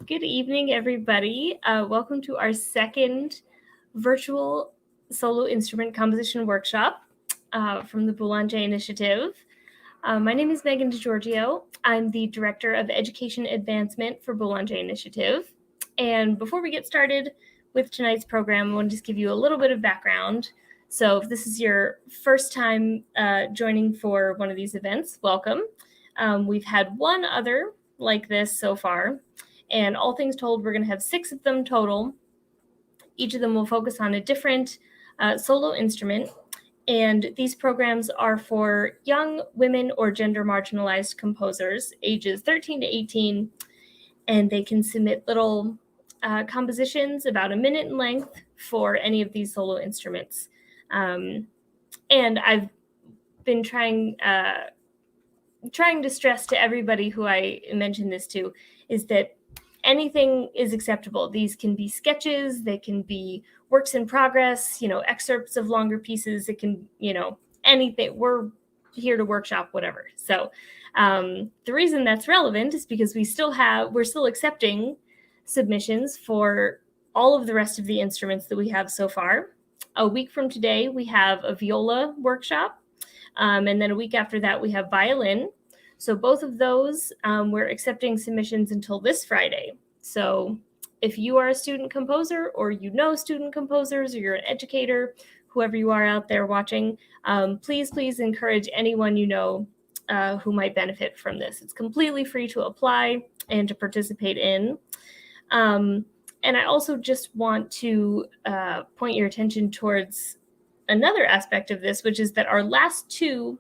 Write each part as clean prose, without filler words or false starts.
Good evening, everybody. Welcome to our second virtual solo instrument composition workshop from the Boulanger Initiative. My name is Megan DiGiorgio. I'm the Director of Education Advancement for Boulanger Initiative. And before we get started with tonight's program, I want to just give you a little bit of background. So if this is your first time joining for one of these events, welcome. We've had one other like this so far. And all things told, we're going to have 6 of them total. Each of them will focus on a different solo instrument. And these programs are for young women or gender marginalized composers, ages 13 to 18. And they can submit little compositions about a minute in length for any of these solo instruments. And I've been trying to stress to everybody who I mention this to is that anything is acceptable. These can be sketches, they can be works in progress, excerpts of longer pieces. It can, anything. We're here to workshop whatever. So the reason that's relevant is because we're still accepting submissions for all of the rest of the instruments that we have so far. A week from today, we have a viola workshop. And then a week after that, we have violin. So both of those, we're accepting submissions until this Friday. So if you are a student composer or student composers or you're an educator, whoever you are out there watching, please encourage anyone you know who might benefit from this. It's completely free to apply and to participate in. And I also just want to point your attention towards another aspect of this, which is that our last 2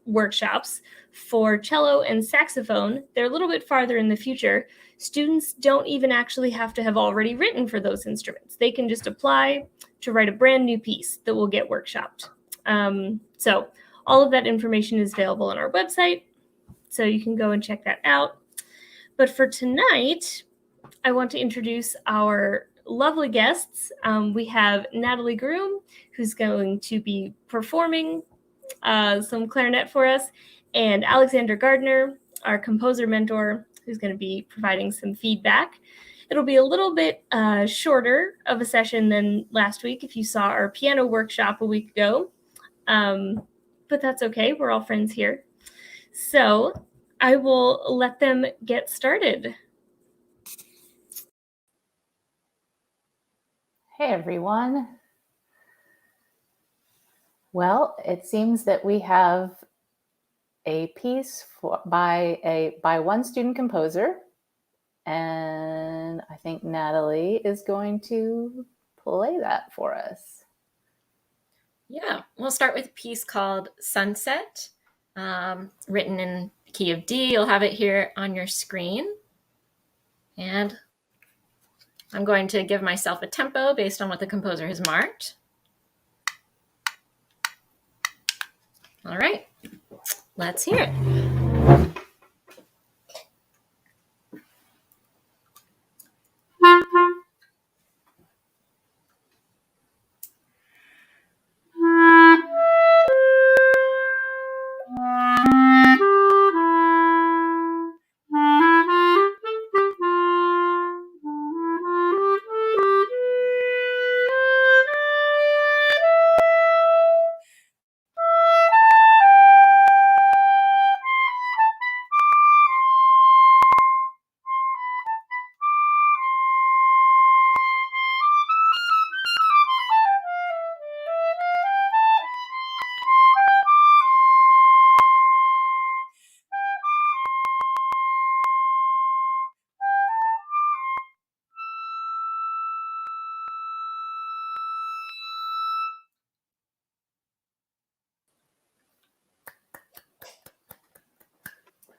workshops for cello and saxophone, they're a little bit farther in the future. Students don't even actually have to have already written for those instruments. They can just apply to write a brand new piece that will get workshopped. So all of that information is available on our website, so you can go and check that out. But for tonight, I want to introduce our lovely guests. We have Natalie Groom, who's going to be performing some clarinet for us, and Alexandra Gardner, our composer mentor, who's going to be providing some feedback. It'll be a little bit shorter of a session than last week if you saw our piano workshop a week ago, but that's okay. We're all friends here. So I will let them get started. Hey everyone. Well, it seems that we have a piece by one student composer, and I think Natalie is going to play that for us. Yeah, we'll start with a piece called Sunset, written in the key of D. You'll have it here on your screen. And I'm going to give myself a tempo based on what the composer has marked. All right, let's hear it.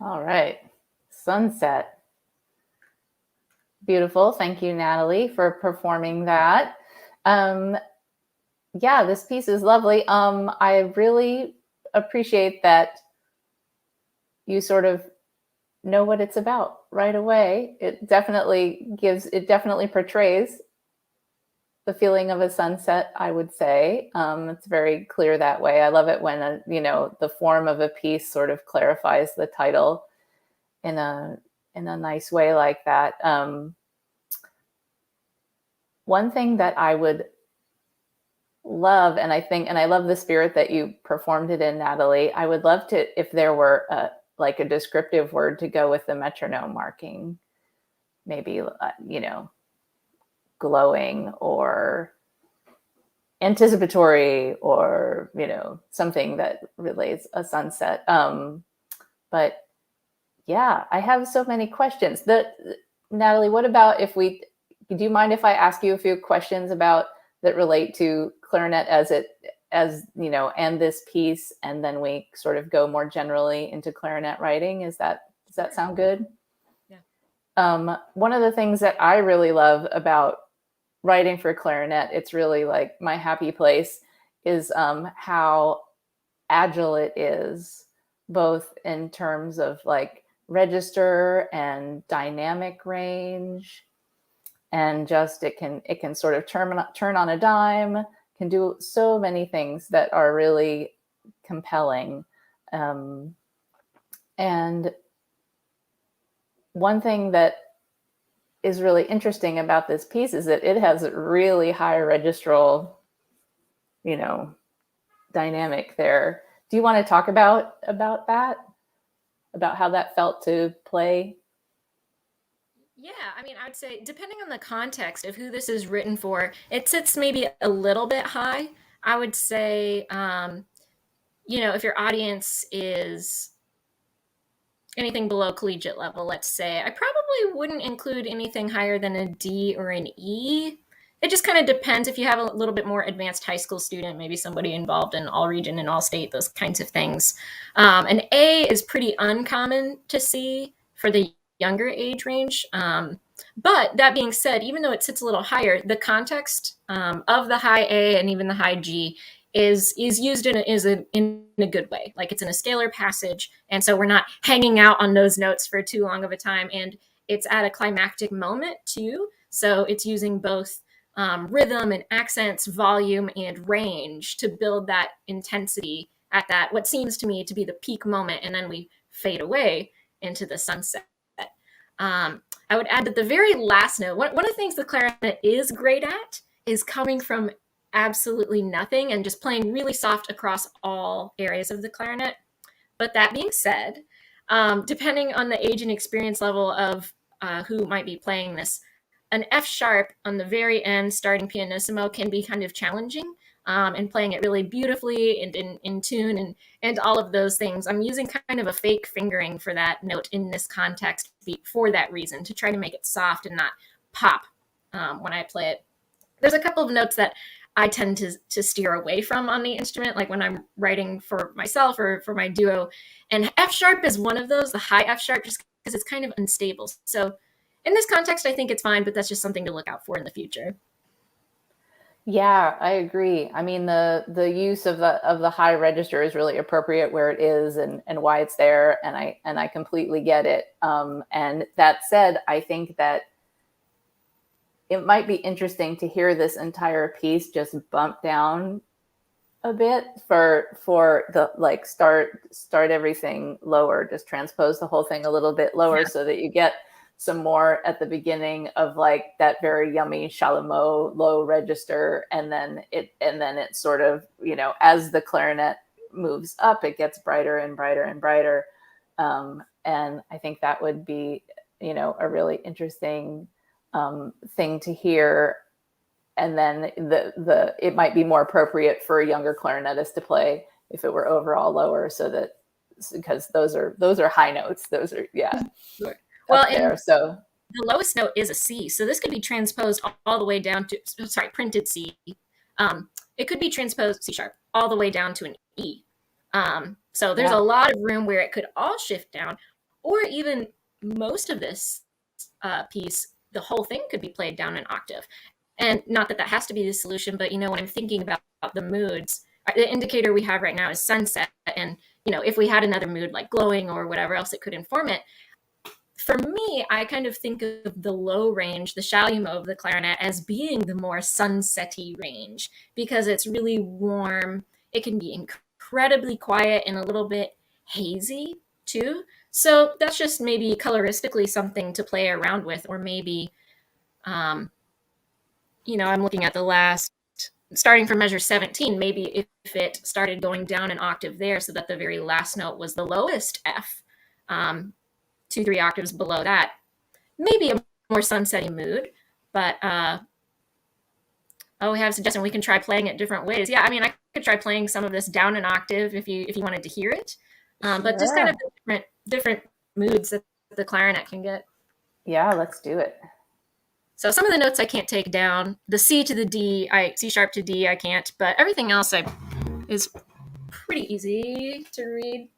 All right, Sunset. Beautiful. Thank you, Natalie, for performing that. Yeah, this piece is lovely. I really appreciate that you sort of know what it's about right away. It definitely portrays the feeling of a sunset, I would say. It's very clear that way. I love it when, the form of a piece sort of clarifies the title in a a nice way like that. One thing that I would love, and I love the spirit that you performed it in, Natalie. I would love to, if there were like a descriptive word to go with the metronome marking, maybe, glowing or anticipatory, or, something that relates a sunset. But yeah, I have so many questions. Natalie, what about do you mind if I ask you a few questions that relate to clarinet and this piece, and then we sort of go more generally into clarinet writing? Does that sound good? Yeah. One of the things that I really love about writing for clarinet, it's really like my happy place, is how agile it is, both in terms of like register and dynamic range, and just it can sort of turn on a dime, can do so many things that are really compelling. And one thing that is really interesting about this piece is that it has really high registral, dynamic there. Do you want to talk about that? About how that felt to play? Yeah, I mean, I would say depending on the context of who this is written for, it sits maybe a little bit high. I would say, if your audience is anything below collegiate level, let's say, I probably wouldn't include anything higher than a D or an E. It just kind of depends. If you have a little bit more advanced high school student, maybe somebody involved in all region and all state, those kinds of things. An A is pretty uncommon to see for the younger age range. But that being said, even though it sits a little higher, the context of the high A and even the high G is used in a good way. Like, it's in a scalar passage, and so we're not hanging out on those notes for too long of a time, and it's at a climactic moment too. So it's using both rhythm and accents, volume and range to build that intensity at that what seems to me to be the peak moment, and then we fade away into the sunset. I would add that the very last note, one of the things the clarinet is great at is coming from absolutely nothing and just playing really soft across all areas of the clarinet. But that being said, depending on the age and experience level of who might be playing this, an F sharp on the very end, starting pianissimo, can be kind of challenging, and playing it really beautifully and in tune and all of those things. I'm using kind of a fake fingering for that note in this context for that reason, to try to make it soft and not pop when I play it. There's a couple of notes that I tend to steer away from on the instrument, like when I'm writing for myself or for my duo. And F sharp is one of those, the high F sharp, just because it's kind of unstable. So in this context, I think it's fine, but that's just something to look out for in the future. Yeah, I agree. I mean, the use of the high register is really appropriate where it is and why it's there, and I completely get it. And that said, I think that it might be interesting to hear this entire piece just bump down a bit for the, like, start everything lower, just transpose the whole thing a little bit lower, so that you get some more at the beginning of like that very yummy Chalumeau low register, and then it sort of, as the clarinet moves up, it gets brighter and brighter and brighter. And I think that would be, a really interesting thing to hear. And then it might be more appropriate for a younger clarinetist to play if it were overall lower, because those are high notes. Those are, yeah. Sure. Well, there, so the lowest note is a C, so this could be transposed all the way down to, printed C. It could be transposed C sharp all the way down to an E. So there's a lot of room where it could all shift down, or even most of this piece, the whole thing could be played down an octave. And not that has to be the solution, but when I'm thinking about the moods, the indicator we have right now is sunset, and if we had another mood like glowing or whatever else it could inform it. For me, I kind of think of the low range, the Chalumeau of the clarinet, as being the more sunsetty range, because it's really warm. It can be incredibly quiet and a little bit hazy too. So that's just maybe coloristically something to play around with, or maybe, I'm looking at the last, starting from measure 17, maybe if it started going down an octave there so that the very last note was the lowest F, 2, 3 octaves below that, maybe a more sunsetty mood. But we have a suggestion. We can try playing it different ways. Yeah, I mean, I could try playing some of this down an octave if you wanted to hear it. But just kind of different moods that the clarinet can get. Yeah, let's do it. So some of the notes I can't take down. The C to the D, C sharp to D, I can't. But everything else is pretty easy to read.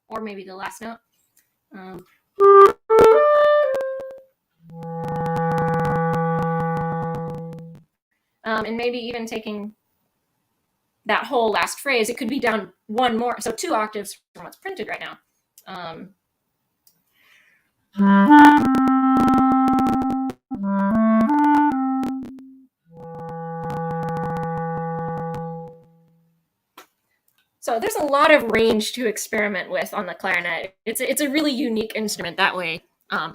Or maybe the last note. And maybe even taking that whole last phrase, it could be down one more, so 2 octaves from what's printed right now. So there's a lot of range to experiment with on the clarinet. It's a really unique instrument that way.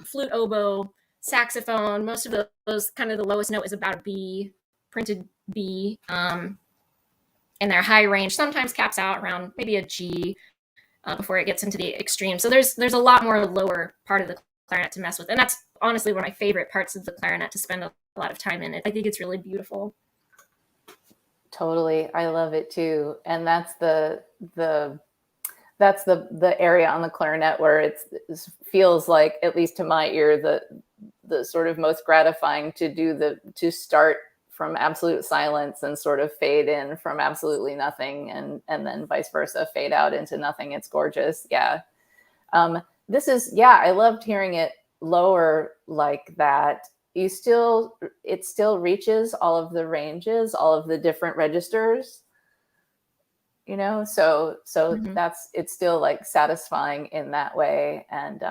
Flute, oboe, saxophone, most of those, kind of the lowest note is about a B, printed B, and their high range sometimes caps out around maybe a G before it gets into the extreme. So there's a lot more lower part of the clarinet to mess with, and that's honestly one of my favorite parts of the clarinet to spend a lot of time in. I think it's really beautiful. Totally. I love it too. And that's the area on the clarinet where it feels like, at least to my ear, the sort of most gratifying to start from absolute silence and sort of fade in from absolutely nothing, and then vice versa, fade out into nothing. It's gorgeous. Yeah. I loved hearing it lower like that. It still reaches all of the ranges, all of the different registers, so it's still like satisfying in that way. And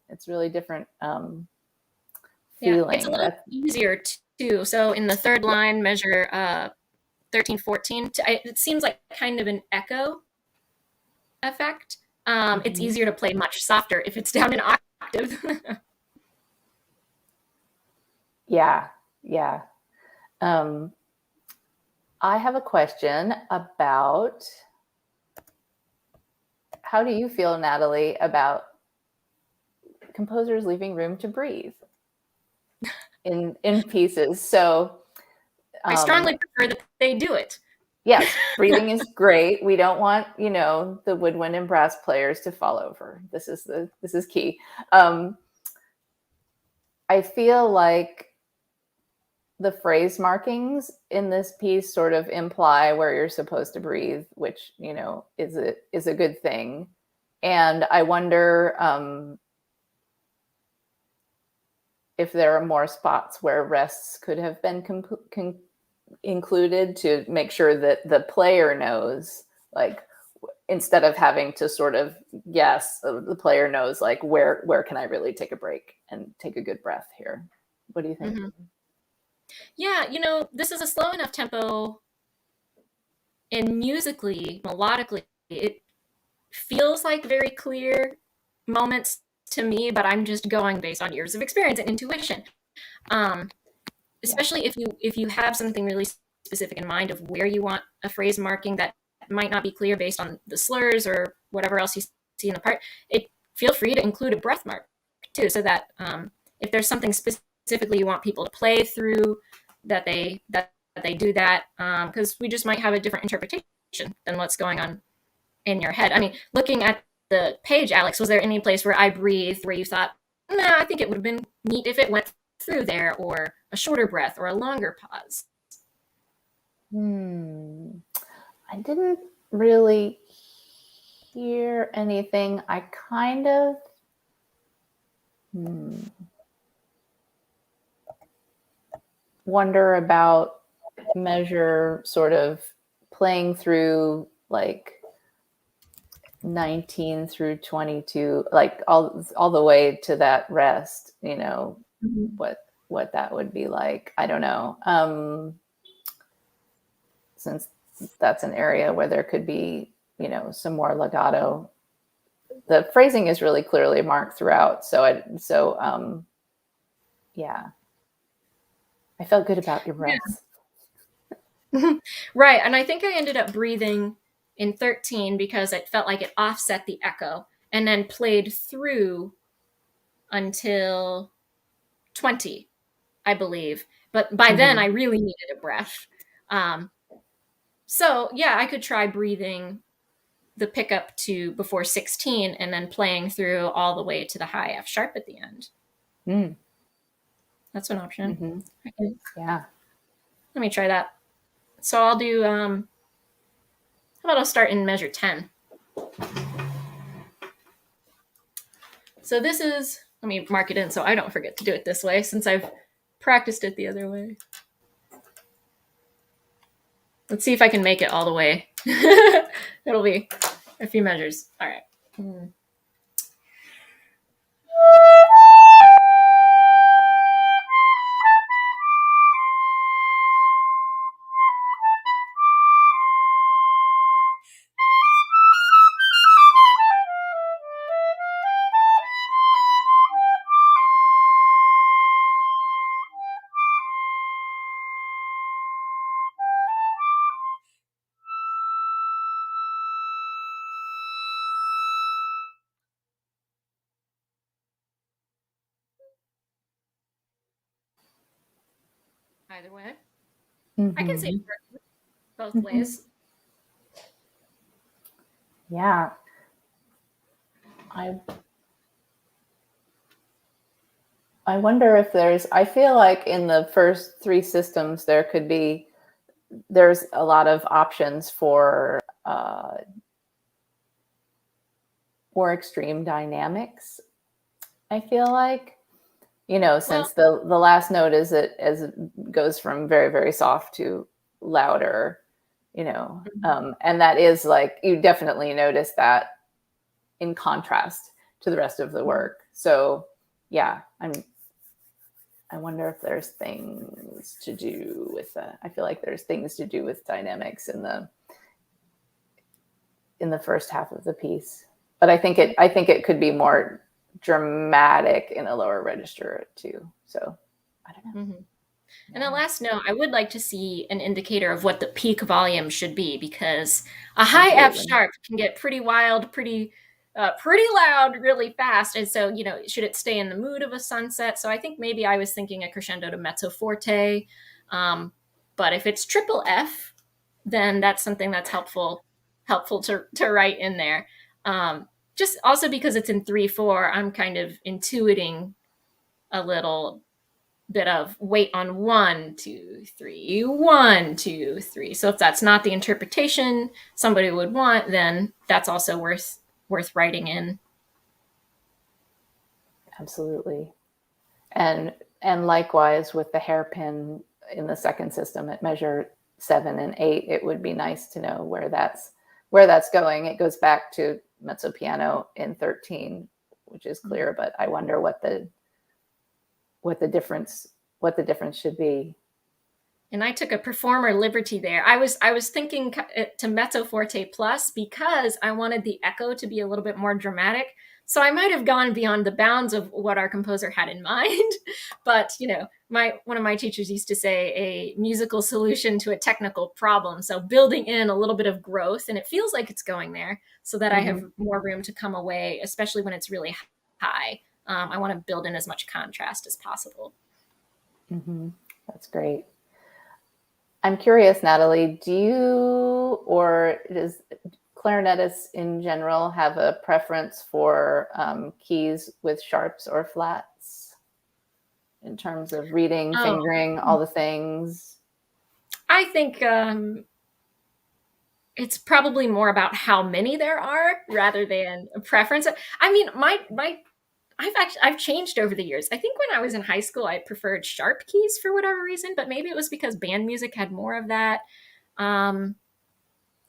it's really different feeling. It's a little easier too. So in the third line, measure 13, 14, it seems like kind of an echo effect. It's easier to play much softer if it's down an octave. Yeah. I have a question about, how do you feel, Natalie, about composers leaving room to breathe in pieces? So I strongly prefer that they do it. Yes, breathing is great. We don't want, the woodwind and brass players to fall over. This is key. I feel like the phrase markings in this piece sort of imply where you're supposed to breathe, which, is a good thing. And I wonder if there are more spots where rests could have been included to make sure that the player knows, like, instead of having to sort of guess, the player knows, like, where can I really take a break and take a good breath here? What do you think? Mm-hmm. Yeah, this is a slow enough tempo, and musically, melodically, it feels like very clear moments to me, but I'm just going based on years of experience and intuition. Especially if you have something really specific in mind of where you want a phrase marking that might not be clear based on the slurs or whatever else you see in the part, feel free to include a breath mark too, so that if there's something specifically you want people to play through, that they do that, because we just might have a different interpretation than what's going on in your head. I mean, looking at the page, Alex, was there any place where I breathed where you thought, nah, I think it would have been neat if it went through there, or a shorter breath or a longer pause? I didn't really hear anything. I kind of wonder about measure sort of playing through like 19 through 22, like all the way to that rest, you know, what that would be like. I don't know. Since that's an area where there could be, you know, some more legato. The phrasing is really clearly marked throughout. Yeah, I felt good about your breaths. Right. And I think I ended up breathing in 13 because it felt like it offset the echo, and then played through until 20, I believe. But by then I really needed a breath. So yeah, I could try breathing the pickup to before 16 and then playing through all the way to the high F sharp at the end. That's an option. Okay. Yeah. Let me try that. So I'll do, how about I'll start in measure 10. So this is, let me mark it in so I don't forget to do it this way, since I've practiced it the other way. Let's see if I can make it all the way. It'll be a few measures. All right. Either way. I can say it both ways. Yeah. I wonder if I feel like in the first 3 systems, there's a lot of options for more extreme dynamics. I feel like, you know, since the last note as it goes from very, very soft to louder, you know, and that is like, you definitely notice that in contrast to the rest of the work. So yeah, I wonder if there's things to do with that. I feel like there's things to do with dynamics in the first half of the piece, but I think it could be more dramatic in a lower register too. So I don't know. And a last note, I would like to see an indicator of what the peak volume should be, because a high F sharp can get pretty wild, pretty loud really fast. And so, you know, should it stay in the mood of a sunset? So I think maybe I was thinking a crescendo to mezzo forte. But if it's triple F, then that's something that's helpful to write in there. Just also because it's in 3/4, I'm kind of intuiting a little bit of wait on 1, 2, 3, 1, 2, 3. So if that's not the interpretation somebody would want, then that's also worth writing in. Absolutely. And likewise with the hairpin in the second system at measure 7 and 8, it would be nice to know where that's going. It goes back to mezzo piano in 13, which is clear, but I wonder what the difference should be. And I took a performer liberty there. I was thinking to mezzo forte plus, because I wanted the echo to be a little bit more dramatic. So I might have gone beyond the bounds of what our composer had in mind. But, you know, one of my teachers used to say a musical solution to a technical problem. So building in a little bit of growth, and it feels like it's going there, so that I have more room to come away, especially when it's really high. I want to build in as much contrast as possible. That's great. I'm curious, Natalie, does clarinetists in general have a preference for keys with sharps or flats in terms of reading, fingering, all the things? I think it's probably more about how many there are rather than a preference. I mean, I've changed over the years. I think when I was in high school, I preferred sharp keys for whatever reason, but maybe it was because band music had more of that. And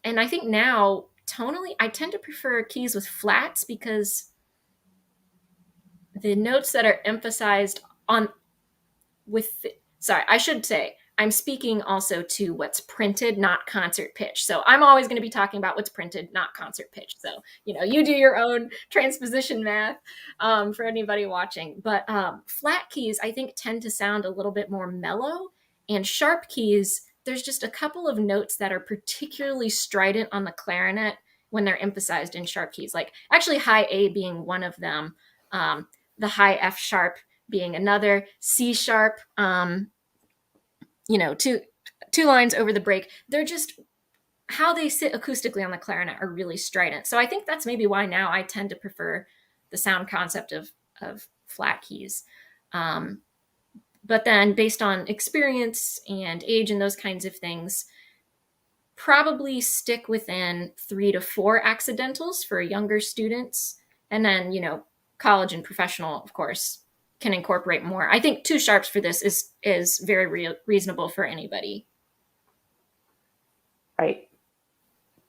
I think now, tonally, I tend to prefer keys with flats because the notes that are emphasized on sorry, I should say, I'm speaking also to what's printed, not concert pitch. So I'm always going to be talking about what's printed, not concert pitch. So, you do your own transposition math for anybody watching. But flat keys, I think, tend to sound a little bit more mellow. And sharp keys, there's just a couple of notes that are particularly strident on the clarinet when they're emphasized in sharp keys. Like actually high A being one of them, the high F sharp being another, C sharp, two lines over the break. They're just, how they sit acoustically on the clarinet are really strident. So I think that's maybe why now I tend to prefer the sound concept of flat keys. But then based on experience and age and those kinds of things, probably stick within 3 to 4 accidentals for younger students. And then, college and professional, of course, can incorporate more. I think 2 sharps for this is very reasonable for anybody. Right.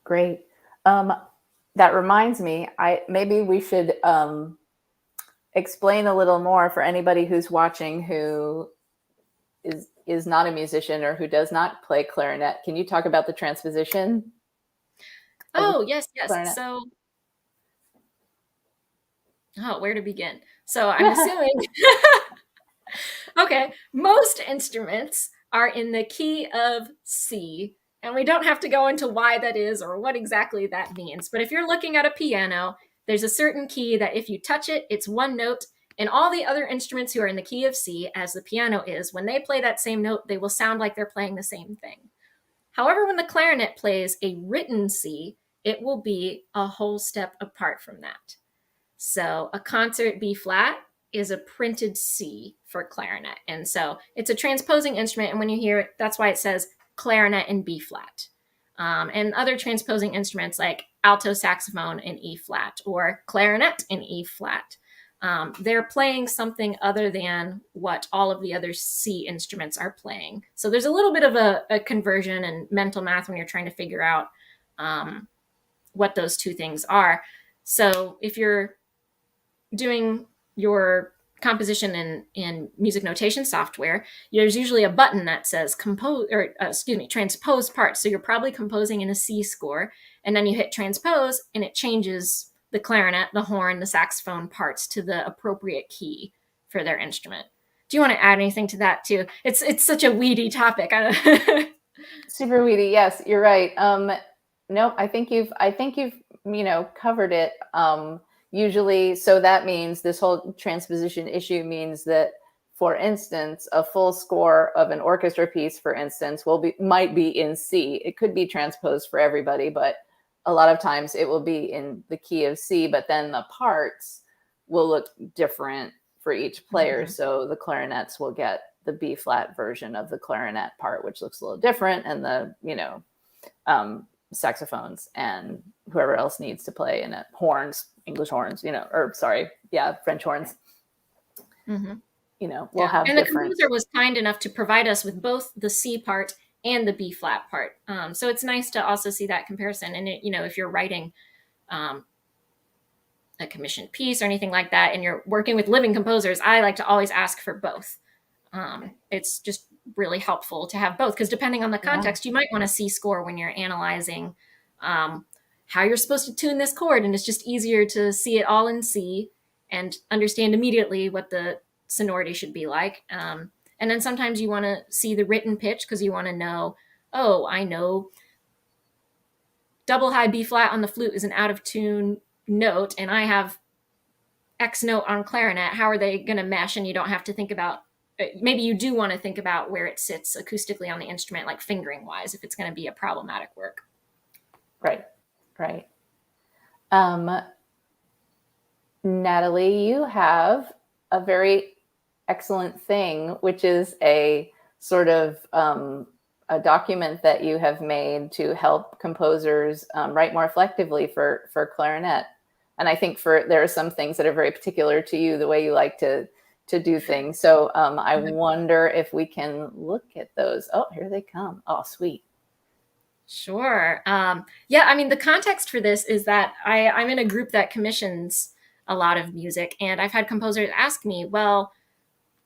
Great. That reminds me, maybe we should explain a little more for anybody who's watching who is not a musician or who does not play clarinet. Can you talk about the transposition? Oh, yes. Clarinet? So, where to begin? So I'm assuming, okay, most instruments are in the key of C, and we don't have to go into why that is or what exactly that means. But if you're looking at a piano, there's a certain key that if you touch it, it's one note, and all the other instruments who are in the key of C, as the piano is, when they play that same note, they will sound like they're playing the same thing. However, when the clarinet plays a written C, it will be a whole step apart from that. So a concert B flat is a printed C for clarinet. And so it's a transposing instrument. And when you hear it, that's why it says clarinet in B flat. And other transposing instruments like alto saxophone in E flat or clarinet in E flat, they're playing something other than what all of the other C instruments are playing. So there's a little bit of a conversion and mental math when you're trying to figure out what those two things are. So if you're doing your composition in music notation software, there's usually a button that says transpose parts. So you're probably composing in a C score, and then you hit transpose and it changes the clarinet, the horn, the saxophone parts to the appropriate key for their instrument. Do you want to add anything to that too? It's such a weedy topic. Super weedy. Yes, you're right. No, I think you've covered it. Usually, so that means this whole transposition issue means that, for instance, a full score of an orchestra piece, for instance, might be in C. It could be transposed for everybody, but a lot of times it will be in the key of C, but then the parts will look different for each player. Mm-hmm. So the clarinets will get the B flat version of the clarinet part, which looks a little different, and the, saxophones and whoever else needs to play in it, horns, English horns, French horns. Mm-hmm. We'll have and different. The composer was kind enough to provide us with both the C part and the B flat part. So it's nice to also see that comparison. And if you're writing a commissioned piece or anything like that, and you're working with living composers, I like to always ask for both. It's just really helpful to have both, because depending on the context, you might want a C score when you're analyzing how you're supposed to tune this chord, and it's just easier to see it all in C and understand immediately what the sonority should be like. And then sometimes you want to see the written pitch because you want to know, I know double high B flat on the flute is an out of tune note, and I have X note on clarinet. How are they going to mesh? And you don't have to think about, maybe you do want to think about where it sits acoustically on the instrument, like fingering wise, if it's going to be a problematic work. Right. Right. Natalie, you have a very excellent thing, which is a sort of a document that you have made to help composers write more effectively for clarinet. And I think there are some things that are very particular to you, the way you like to do things. So I wonder if we can look at those. Oh, here they come. Oh, sweet. Sure. Yeah, I mean, the context for this is that I'm in a group that commissions a lot of music, and I've had composers ask me, well,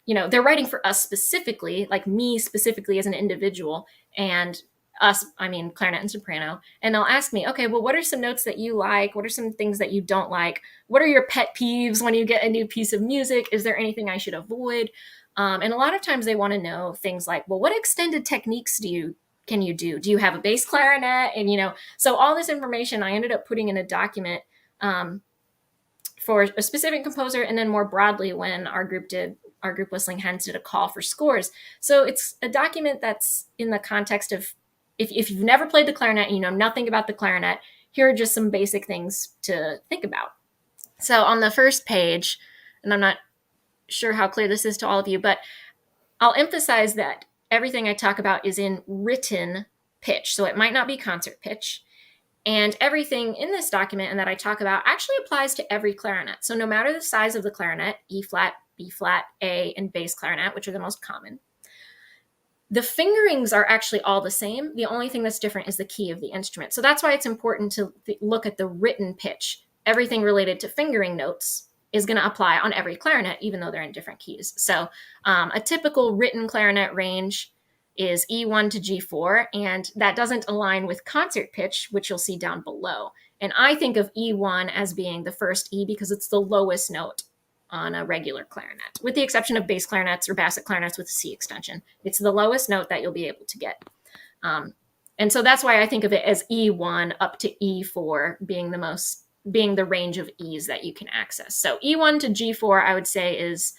they're writing for us specifically, like me specifically as an individual, and us, I mean, clarinet and soprano. And they'll ask me, okay, well, what are some notes that you like? What are some things that you don't like? What are your pet peeves when you get a new piece of music? Is there anything I should avoid? And a lot of times they want to know things like, well, what extended techniques can you do? Do you have a bass clarinet? And, so all this information I ended up putting in a document for a specific composer, and then more broadly when our group Whistling Hens did a call for scores. So it's a document that's in the context of if you've never played the clarinet and you know nothing about the clarinet, here are just some basic things to think about. So on the first page, and I'm not sure how clear this is to all of you, but I'll emphasize that everything I talk about is in written pitch. So it might not be concert pitch. And everything in this document and that I talk about actually applies to every clarinet. So no matter the size of the clarinet, E flat, B flat, A, and bass clarinet, which are the most common, the fingerings are actually all the same. The only thing that's different is the key of the instrument. So that's why it's important to look at the written pitch. Everything related to fingering notes is going to apply on every clarinet, even though they're in different keys. So a typical written clarinet range is E1 to G4, and that doesn't align with concert pitch, which you'll see down below. And I think of E1 as being the first E because it's the lowest note on a regular clarinet, with the exception of bass clarinets or basset clarinets with a C extension. It's the lowest note that you'll be able to get. And so that's why I think of it as E1 up to E4 being the range of E's that you can access. So E1 to G4, I would say, is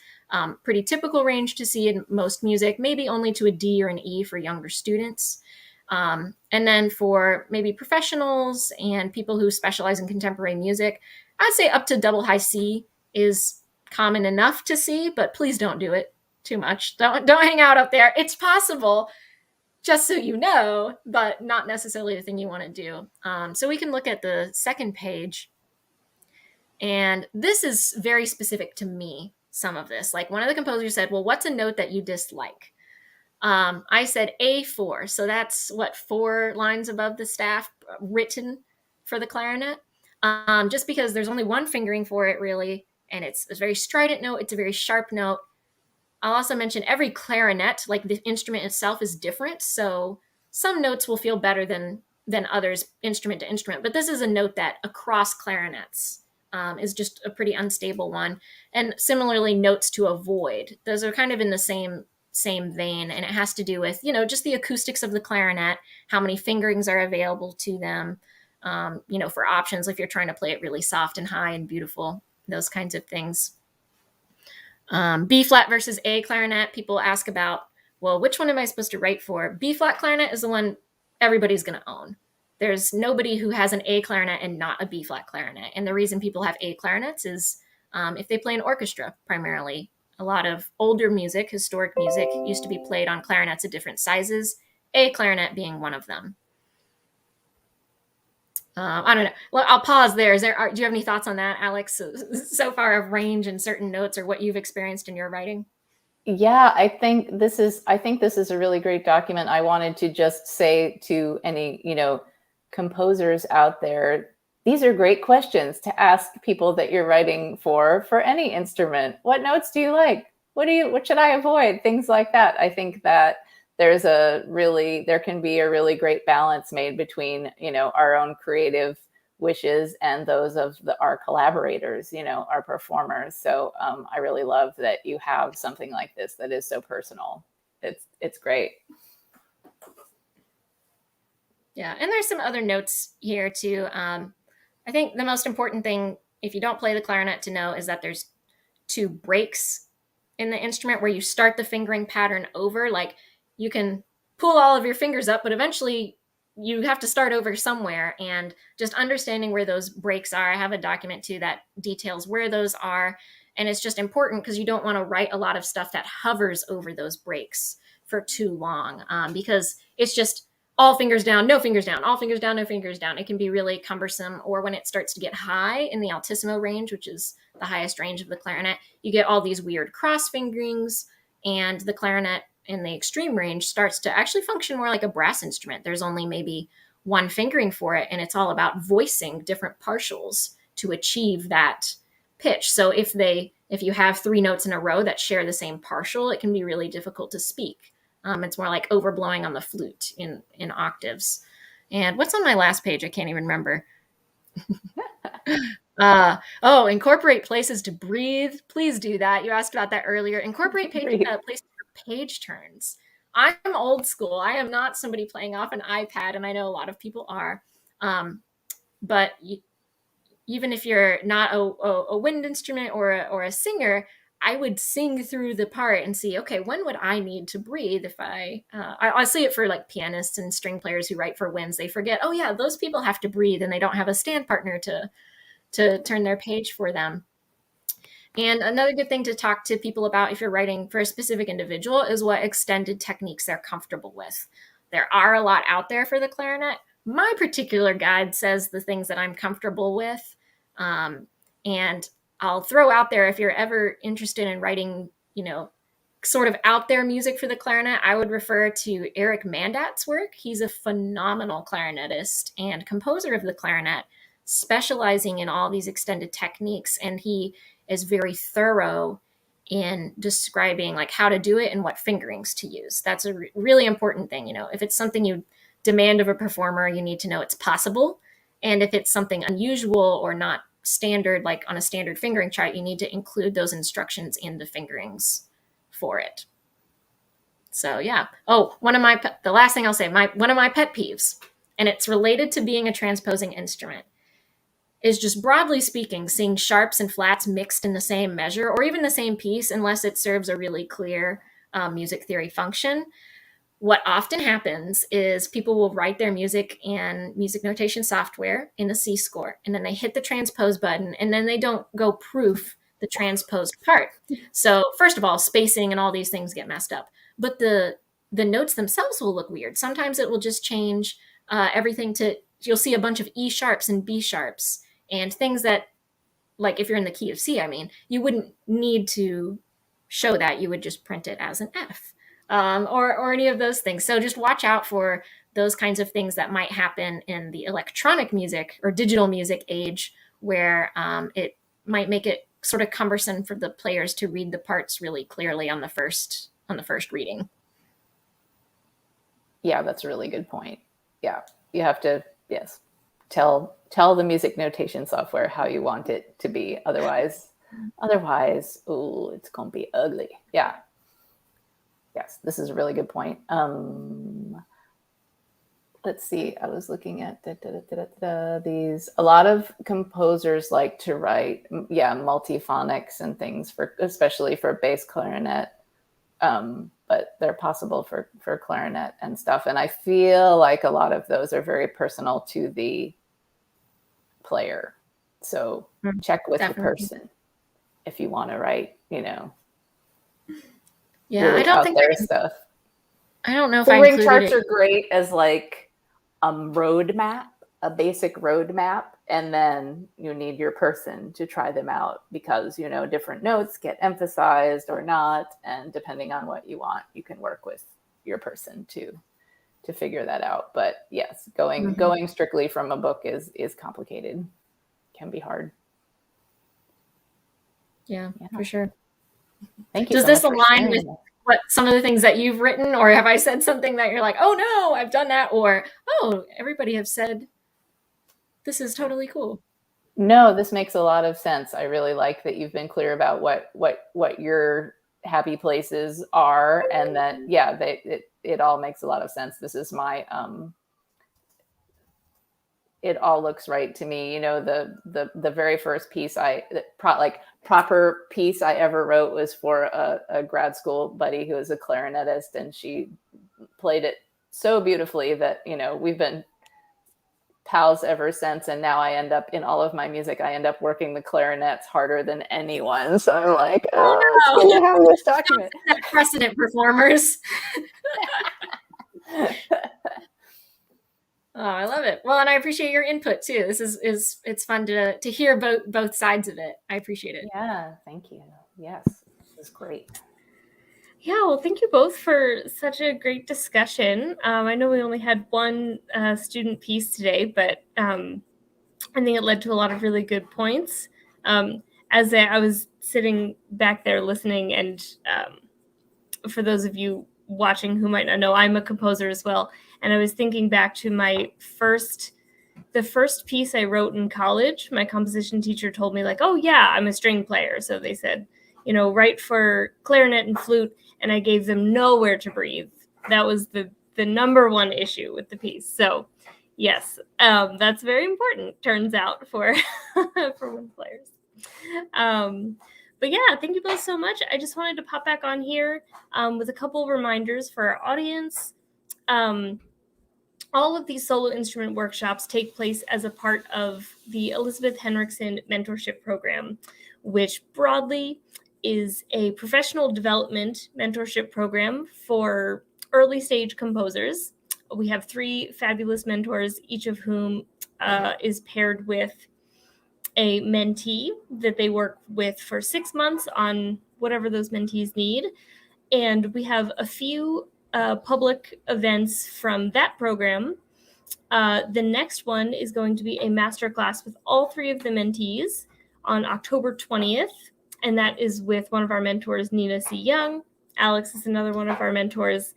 pretty typical range to see in most music, maybe only to a D or an E for younger students. And then for maybe professionals and people who specialize in contemporary music, I'd say up to double high C is common enough to see, but please don't do it too much. Don't hang out up there. It's possible, just so you know, but not necessarily the thing you want to do. So we can look at the second page. And this is very specific to me, some of this. Like one of the composers said, well, what's a note that you dislike? I said A4. So that's 4 lines above the staff written for the clarinet. Just because there's only one fingering for it, really. And it's a very strident note. It's a very sharp note. I'll also mention every clarinet, like the instrument itself, is different. So some notes will feel better than others, instrument to instrument. But this is a note that across clarinets is just a pretty unstable one. And similarly, notes to avoid. Those are kind of in the same vein. And it has to do with, just the acoustics of the clarinet, how many fingerings are available to them, for options if you're trying to play it really soft and high and beautiful, those kinds of things. B flat versus A clarinet, people ask about, well, which one am I supposed to write for? B flat clarinet is the one everybody's going to own. There's nobody who has an A clarinet and not a B flat clarinet. And the reason people have A clarinets is if they play an orchestra primarily. A lot of older music, historic music, used to be played on clarinets of different sizes, A clarinet being one of them. I don't know. Well, I'll pause there. Do you have any thoughts on that, Alex, so far of range and certain notes or what you've experienced in your writing? Yeah, I think this is a really great document. I wanted to just say to any, composers out there, these are great questions to ask people that you're writing for any instrument. What notes do you like? What should I avoid? Things like that. I think that there can be a really great balance made between, our own creative wishes and those of our collaborators, our performers. So I really love that you have something like this that is so personal. It's great. Yeah, and there's some other notes here too. I think the most important thing, if you don't play the clarinet, to know is that there's 2 breaks in the instrument where you start the fingering pattern over. Like you can pull all of your fingers up, but eventually you have to start over somewhere, and just understanding where those breaks are. I have a document too that details where those are. And it's just important because you don't want to write a lot of stuff that hovers over those breaks for too long, because it's just all fingers down, no fingers down, all fingers down, no fingers down. It can be really cumbersome. Or when it starts to get high in the altissimo range, which is the highest range of the clarinet, you get all these weird cross fingerings, and the clarinet in the extreme range starts to actually function more like a brass instrument. There's only maybe one fingering for it, and it's all about voicing different partials to achieve that pitch. So if you have 3 notes in a row that share the same partial, it can be really difficult to speak. It's more like overblowing on the flute in octaves. And what's on my last page? I can't even remember. Incorporate places to breathe. Please do that. You asked about that earlier. Incorporate places for page turns. I'm old school. I am not somebody playing off an iPad, and I know a lot of people are. But even if you're not a wind instrument or a singer, I would sing through the part and see, okay, when would I need to breathe? If I see it for like pianists and string players who write for winds, they forget, oh yeah, those people have to breathe, and they don't have a stand partner to turn their page for them. And another good thing to talk to people about if you're writing for a specific individual is what extended techniques they're comfortable with. There are a lot out there for the clarinet. My particular guide says the things that I'm comfortable with. And I'll throw out there, if you're ever interested in writing, sort of out there music for the clarinet, I would refer to Eric Mandat's work. He's a phenomenal clarinetist and composer of the clarinet, specializing in all these extended techniques. And he is very thorough in describing like how to do it and what fingerings to use. That's a really important thing. If it's something you demand of a performer, you need to know it's possible. And if it's something unusual or not standard, like on a standard fingering chart, you need to include those instructions in the fingerings for it. So yeah. Oh, the last thing I'll say, one of my pet peeves, and it's related to being a transposing instrument, is just broadly speaking, seeing sharps and flats mixed in the same measure or even the same piece, unless it serves a really clear music theory function. What often happens is people will write their music in music notation software in a C score, and then they hit the transpose button, and then they don't go proof the transposed part. So first of all, spacing and all these things get messed up, but the notes themselves will look weird. Sometimes it will just change everything to, you'll see a bunch of E sharps and B sharps and things that, like if you're in the key of C, you wouldn't need to show that. You would just print it as an F. Or any of those things. So just watch out for those kinds of things that might happen in the electronic music or digital music age, where it might make it sort of cumbersome for the players to read the parts really clearly on the first reading. Yeah, that's a really good point. Yeah, you have to, yes, tell the music notation software how you want it to be. Otherwise, ooh, it's gonna be ugly. Yeah. Yes, this is a really good point. Let's see. I was looking at these. A lot of composers like to write, multiphonics and things especially for bass clarinet. But they're possible for clarinet and stuff. And I feel like a lot of those are very personal to the player. So check with Definitely. the person if you want to write, Yeah, really I don't out think there stuff. I don't know if I Fingering included charts are great as like a roadmap, a basic roadmap, and then you need your person to try them out because different notes get emphasized or not, and depending on what you want, you can work with your person to figure that out. But yes, going strictly from a book is complicated, can be hard. Yeah, for sure. Thank you. Does this align with what some of the things that you've written, or have I said something that you're like, oh no, I've done that, or oh, everybody have said this is totally cool? No, this makes a lot of sense. I really like that you've been clear about what your happy places are, and that it all makes a lot of sense. This is my it all looks right to me. The very first piece proper piece I ever wrote was for a grad school buddy who was a clarinetist, and she played it so beautifully that, we've been pals ever since. And now I end up in all of my music, I end up working the clarinets harder than anyone. So I'm like, it's good to have this document. Set precedent, performers. Oh, I love it. Well, and I appreciate your input too. This it's fun to hear both sides of it. I appreciate it. Yeah, thank you. Yes, this is great. Yeah, well, thank you both for such a great discussion. I know we only had one student piece today, but I think it led to a lot of really good points. As I was sitting back there listening, and for those of you watching who might not know, I'm a composer as well. And I was thinking back to the first piece I wrote in college. My composition teacher told me, like, oh yeah, I'm a string player. So they said, write for clarinet and flute. And I gave them nowhere to breathe. That was the number one issue with the piece. So yes, that's very important, turns out, for wind players. But yeah, thank you both so much. I just wanted to pop back on here with a couple reminders for our audience. All of these solo instrument workshops take place as a part of the Elizabeth Henriksen Mentorship Program, which broadly is a professional development mentorship program for early stage composers. We have 3 fabulous mentors, each of whom is paired with a mentee that they work with for 6 months on whatever those mentees need. And we have a few public events from that program. The next one is going to be a masterclass with all 3 of the mentees on October 20th. And that is with one of our mentors, Nina C. Young. Alex is another one of our mentors.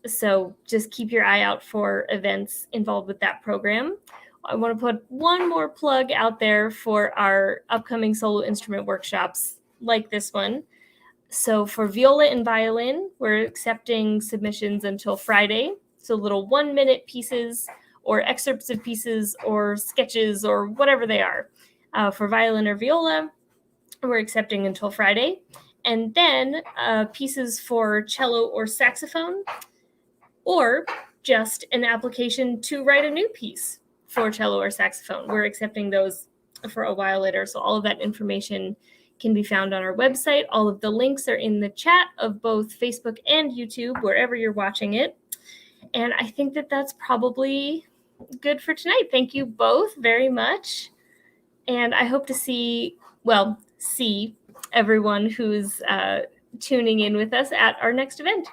So just keep your eye out for events involved with that program. I want to put one more plug out there for our upcoming solo instrument workshops like this one. So for viola and violin, we're accepting submissions until Friday. So little 1-minute pieces or excerpts of pieces or sketches or whatever they are. For violin or viola, we're accepting until Friday. And then pieces for cello or saxophone, or just an application to write a new piece for cello or saxophone. We're accepting those for a while later. So all of that information can be found on our website. All of the links are in the chat of both Facebook and YouTube, wherever you're watching it. And I think that that's probably good for tonight. Thank you both very much. And I hope to see everyone who's tuning in with us at our next event.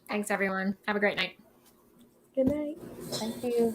Thanks, everyone. Have a great night. Good night. Thank you.